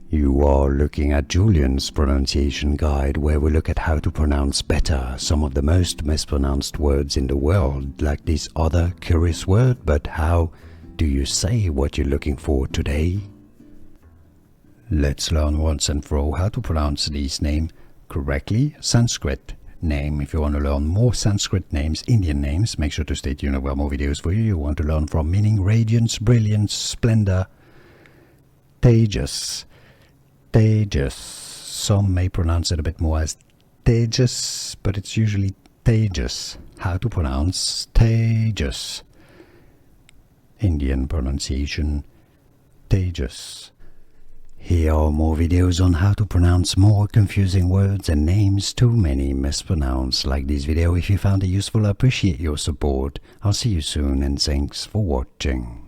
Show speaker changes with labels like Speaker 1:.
Speaker 1: You are looking at Julian's pronunciation guide, where we look at how to pronounce better some of the most mispronounced words in the world, like this other curious word. But how do you say what you're looking for today? Let's learn once and for all how to pronounce these names correctly. Sanskrit name. If you want to learn more Sanskrit names, Indian names, make sure to stay tuned. There are more videos for you. You want to learn from meaning, radiance, brilliance, splendor. Tejas. Tejas. Some may pronounce it a bit more as Tejas, but it's usually Tejas. How to pronounce Tejas. Indian pronunciation Tejas. Here are more videos on how to pronounce more confusing words and names too many mispronounced. Like this video if you found it useful. I appreciate your support. I'll see you soon and thanks for watching.